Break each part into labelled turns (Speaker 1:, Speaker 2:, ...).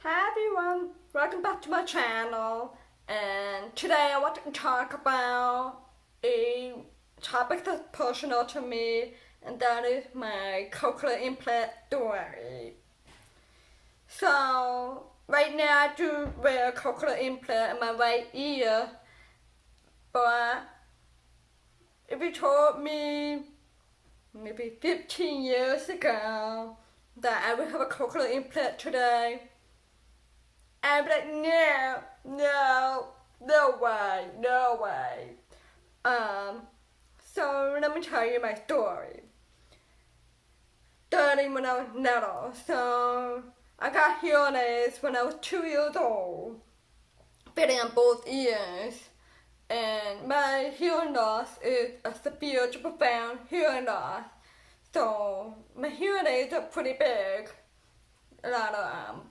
Speaker 1: Hi everyone, welcome back to my channel, and today I want to talk about a topic that's personal to me, and that is my cochlear implant story. So right now I do wear a cochlear implant in my right ear, but if you told me maybe 15 years ago that I would have a cochlear implant today, I'd be like, no way, no way. So let me tell you my story. Starting when I was little, so I got hearing aids when I was 2 years old, fitting on both ears. And my hearing loss is a severe to profound hearing loss. So my hearing aids are pretty big. A lot of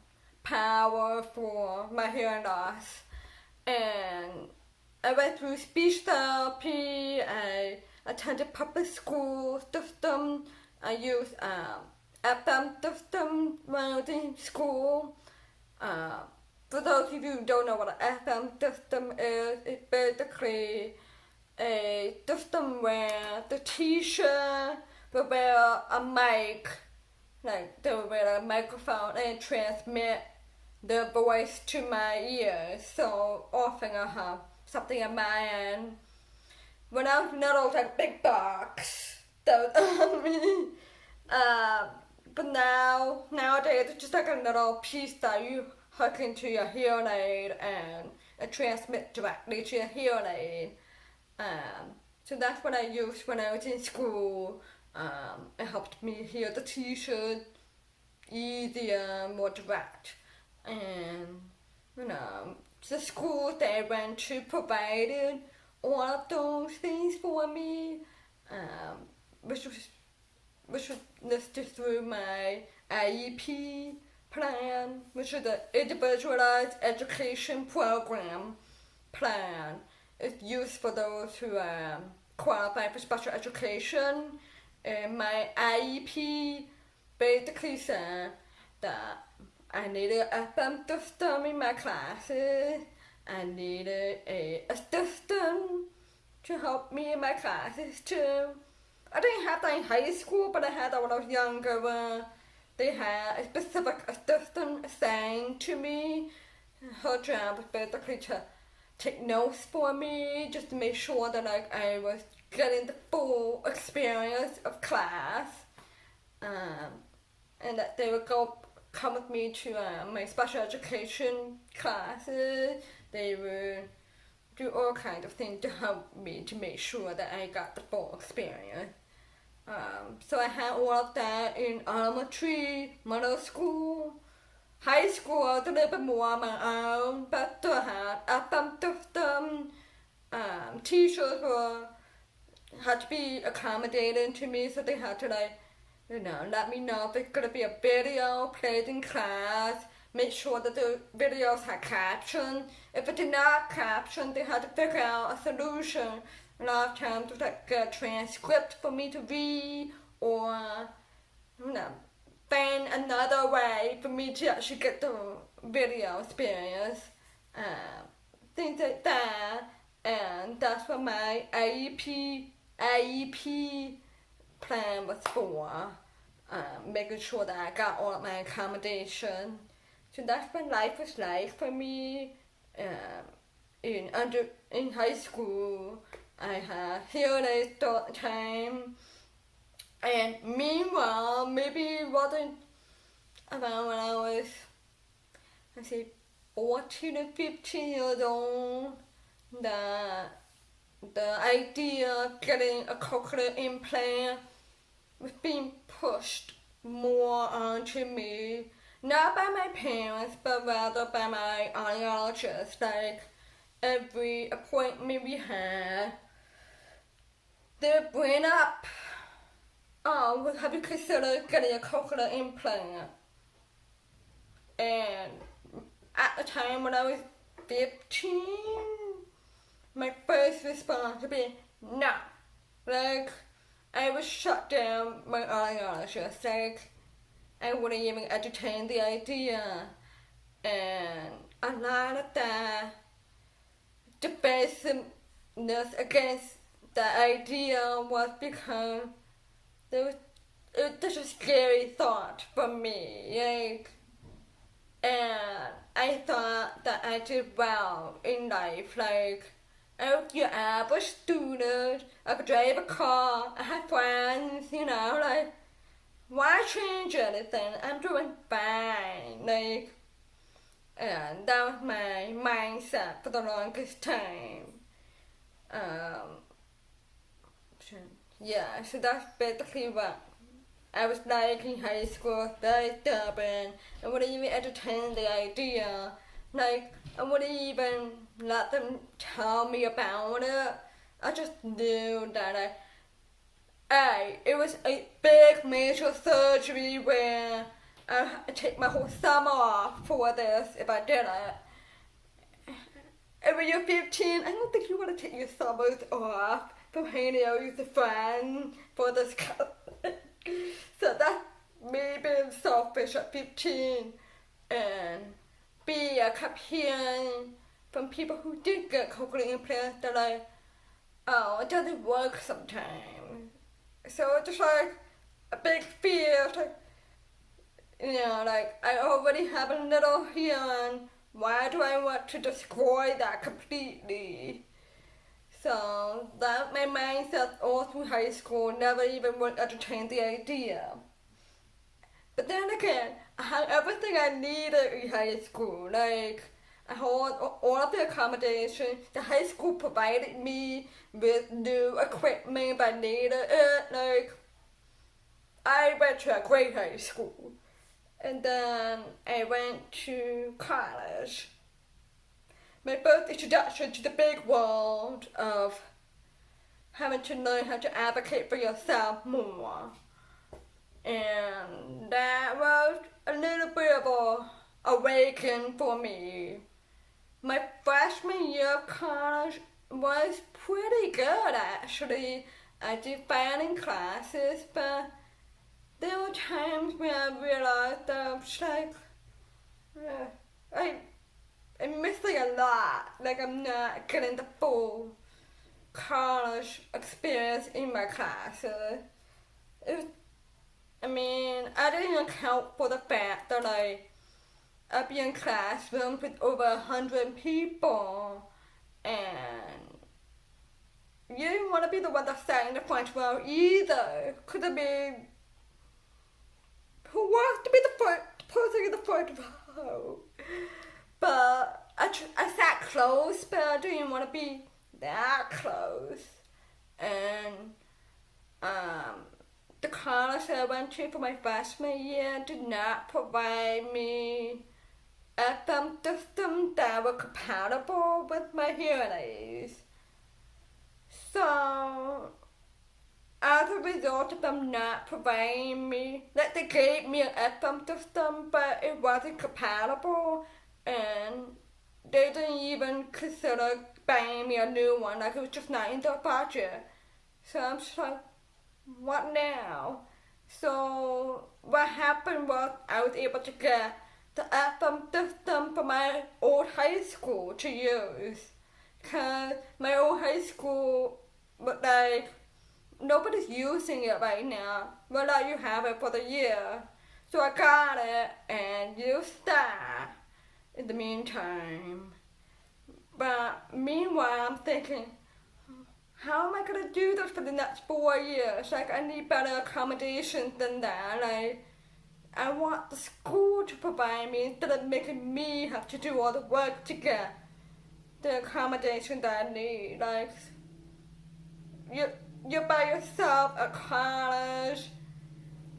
Speaker 1: power for my hearing loss, and I went through speech therapy. I attended public school system. I used FM system when I was in school. For those of you who don't know what an FM system is, it's basically a system where the teacher will wear a mic, like they will wear a microphone and transmit the voice to my ears. So often I have something on my end. When I was little, it was like a big box that was on me. But nowadays, it's just like a little piece that you hook into your hearing aid and it transmits directly to your hearing aid. So that's what I used when I was in school. It helped me hear the teachers easier, more direct. And the schools that I went to provided all of those things for me, which was listed through my IEP plan, which is the Individualized Education Program plan. It's used for those who qualify for special education. And my IEP basically said that I needed a FM system in my classes. I needed a assistant to help me in my classes too. I didn't have that in high school, but I had that when I was younger, where they had a specific assistant assigned to me. Her job was basically to take notes for me, just to make sure that I was getting the full experience of class, and that they would come with me to my special education classes. They would do all kinds of things to help me to make sure that I got the full experience. So I had all of that in elementary, middle school. High school, I was a little bit more on my own, but still had FM system. Teachers had to be accommodating to me, so they had to let me know if there's gonna be a video played in class, make sure that the videos had caption. If it did not caption, they had to figure out a solution. A lot of times it was like a transcript for me to read, or find another way for me to actually get the video experience. Things like that. And that's what my IEP plan was for. Making sure that I got all of my accommodation. So that's what life was like for me. In high school, I had hearing aids all the time. And meanwhile, maybe it wasn't around when I was, 14 or 15 years old, that the idea of getting a cochlear implant was being pushed more onto me. Not by my parents, but rather by my audiologist. Like, every appointment we had, they would bring up, have you considered getting a cochlear implant? And at the time when I was 15, my first response would be no. Like, I was shut down by audiologist. Like, I wouldn't even entertain the idea. and a lot of the defensiveness against the idea was because it was just a scary thought for me, like, and I thought that I did well in life, like, I was your average student, I could drive a car, I had friends, like, why change anything? I'm doing fine, like, and that was my mindset for the longest time. Yeah, so that's basically what I was like in high school, very stubborn. I wouldn't even entertain the idea. Like, I wouldn't even let them tell me about it. I just knew that it was a big major surgery where I had to take my whole summer off for this if I did it. And when you're 15, I don't think you want to take your summers off from hanging out with a friend for this so that's me being selfish at 15. And B, I kept hearing from people who did get cochlear implants that like, oh, it doesn't work sometimes. So it's just like a big fear, like, like I already have a little hearing. Why do I want to destroy that completely? So that my mindset all through high school, never even would entertain the idea. But then again, I had everything I needed in high school. Like, I had all of the accommodation. The high school provided me with new equipment if I needed it. Like, I went to a great high school. And then I went to college. My first introduction to the big world of having to learn how to advocate for yourself more. And that was a little bit of a awakening for me. My freshman year of college was pretty good actually. I did fine in classes, but there were times when I realized that I was like, I'm missing a lot. Like, I'm not getting the full college experience in my classes. I didn't account for the fact that I'd be in classrooms with over 100 people, and you didn't want to be the one that sat in the front row either. Could have been who wants to be the first person in the front row? But I sat close, but I didn't want to be that close. And the college I went to for my freshman year did not provide me FM systems that were compatible with my hearing aids. So, as a result of them not providing me, like they gave me an FM system, but it wasn't compatible, and they didn't even consider buying me a new one, like it was just not in their budget. So I'm just like, what now? So what happened was I was able to get the FM system for my old high school to use, cause my old high school, but like, nobody's using it right now. We'll let you have it for the year. So I got it and used that in the meantime. But meanwhile, I'm thinking, how am I gonna do this for the next 4 years? Like, I need better accommodations than that. Like, I want the school to provide me instead of making me have to do all the work to get the accommodation that I need. Like, you're by yourself at college,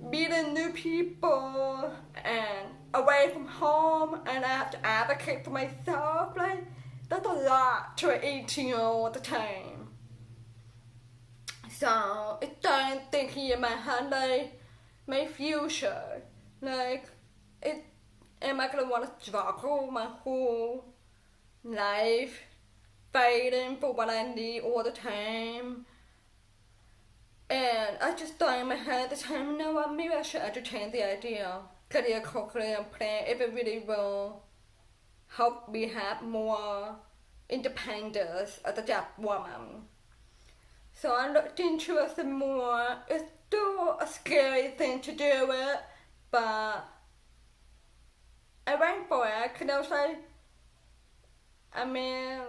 Speaker 1: meeting new people, and away from home, and I have to advocate for myself. Like, that's a lot to an 18-year-old at the time. So it started thinking in my head, like, my future. Like, am I gonna want to struggle my whole life fighting for what I need all the time? And I just thought in my head at the time, maybe I should entertain the idea of getting a cochlear implant if it really will help me have more independence as a deaf woman. So I looked into it some more. It's still a scary thing to do it, but I went for it because I was like, I mean,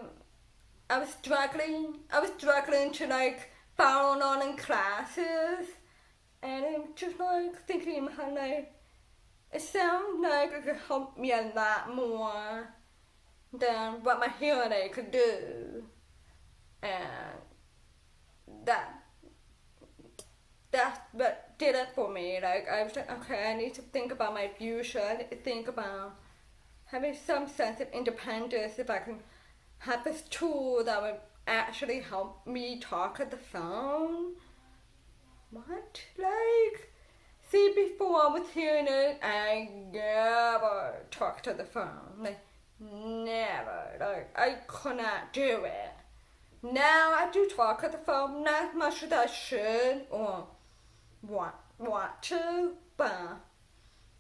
Speaker 1: I was struggling to like follow online classes, and I'm just like thinking in my head like, it sounds like it could help me a lot more than what my hearing aid could do, and that's what did it for me. Like I was like, okay, I need to think about my future. I need to think about having some sense of independence. If I can have this tool that would actually help me talk at the phone. What? Like, see, before I was hearing it, I never talked to the phone. Like, never. Like, I could not do it. Now I do talk at the phone, not as much as I should or want to, but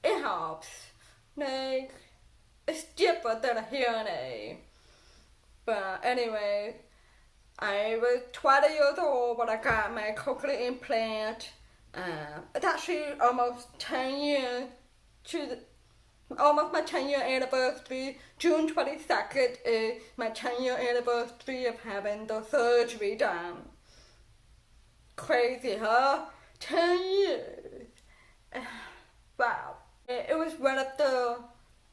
Speaker 1: it helps. Like, it's different than a hearing aid. But anyway, I was 20 years old when I got my cochlear implant. It's actually almost 10 years almost my 10-year anniversary. June 22nd is my 10-year anniversary of having the surgery done. Crazy, huh? 10 years. Wow. It was one of the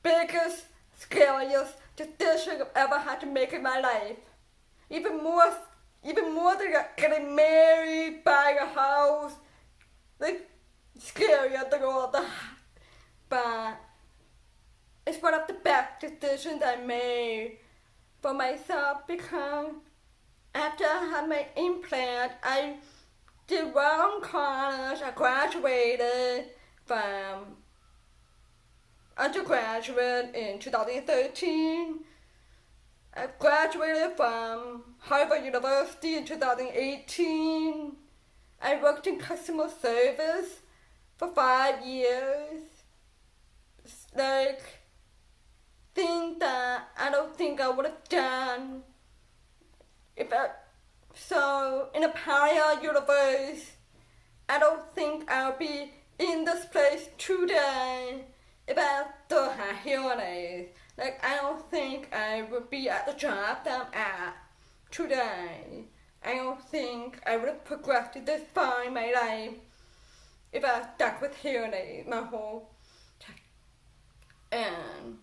Speaker 1: biggest, scariest decisions I've ever had to make in my life. Even more than getting married, buying a house. Like, scarier than all that. But it's one of the best decisions I made for myself because after I had my implant, I did well in college. I graduated from undergraduate in 2013. I graduated from Harvard University in 2018. I worked in customer service for 5 years. Like, things that I don't think I would have done so in a parallel universe, I don't think I'll be in this place today if I still had hearing aids. Like, I don't think I would be at the job that I'm at today. I don't think I would have progressed this far in my life if I stuck with hearing aids my whole time. And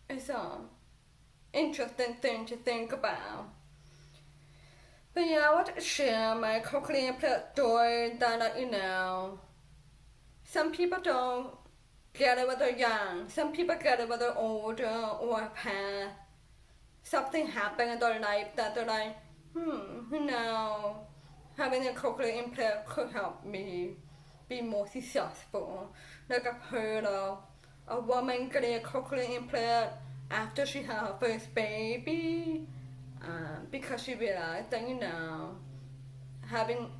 Speaker 1: it's an interesting thing to think about. But yeah, I want to share my cochlear implant story that I let you know. Some people don't get it when they're young. Some people get it when they're older or have had something happen in their life that they're like, having a cochlear implant could help me be more successful. Like I've heard of a woman getting a cochlear implant after she had her first baby, because she realized that, having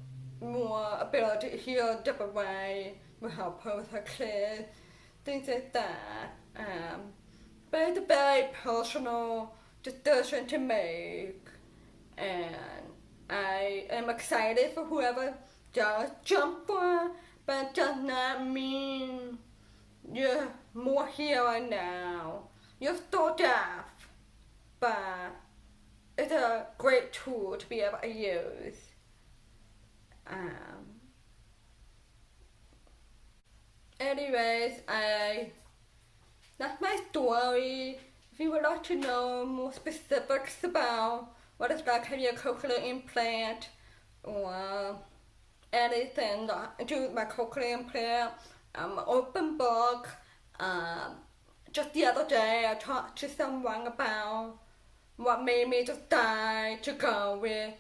Speaker 1: more ability to hear a different way will help her with her kids, things like that. But it's a very personal decision to make, and I am excited for whoever does jump for it, but it does not mean you're more hearing now. You're still deaf, but it's a great tool to be able to use. Anyways, that's my story. If you would like to know more specifics about what it's like having a cochlear implant or anything that to do with my cochlear implant, I'm an open book. Just the other day I talked to someone about what made me decide to go with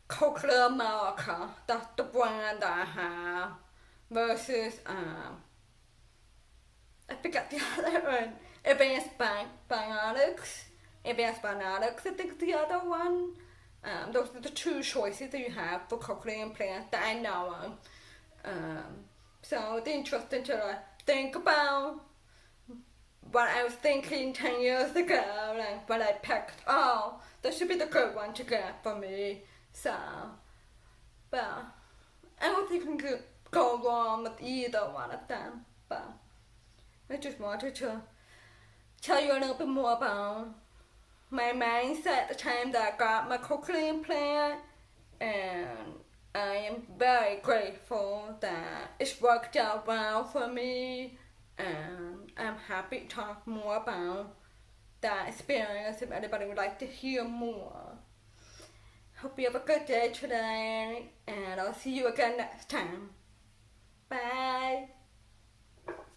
Speaker 1: Cochlear America. That's the brand that I have. Versus, I forgot the other one. Advanced Bionics. Advanced Bionics, I think the other one. Those are the two choices that you have for cochlear implants that I know of. So it's interesting to think about what I was thinking 10 years ago, like what I picked. Oh, that should be the good one to get for me. So, but I don't think we could go wrong with either one of them. But I just wanted to tell you a little bit more about my mindset at the time that I got my cochlear implant, and I am very grateful that it's worked out well for me, and I'm happy to talk more about that experience if anybody would like to hear more. Hope you have a good day today, and I'll see you again next time. Bye.